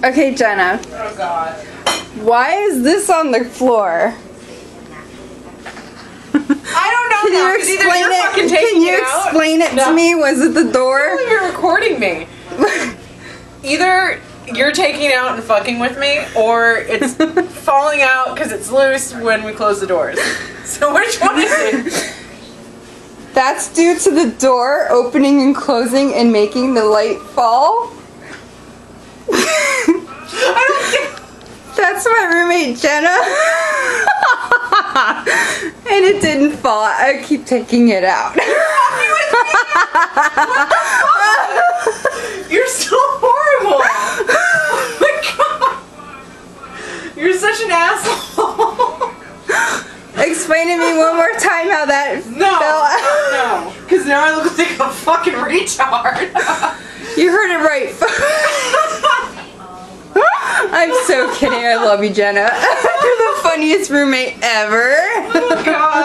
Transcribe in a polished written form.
Okay, Jenna. Oh God. Why is this on the floor? I don't know. Can you explain it? Can you explain it to me? Was it the door? I can't believe you're recording me. Either you're taking it out and fucking with me, or it's falling out because it's loose when we close the doors. So which one is it? That's due to the door opening and closing and making the light fall. I don't think. That's my roommate Jenna. And it didn't fall. I keep taking it out. What the fuck? You're so horrible. Oh my God. You're such an asshole. Explain to me one more time how that fell out. No. Because now I look like a fucking retard. You heard it right. I'm so kidding. I love you, Jenna. You're the funniest roommate ever. Oh God.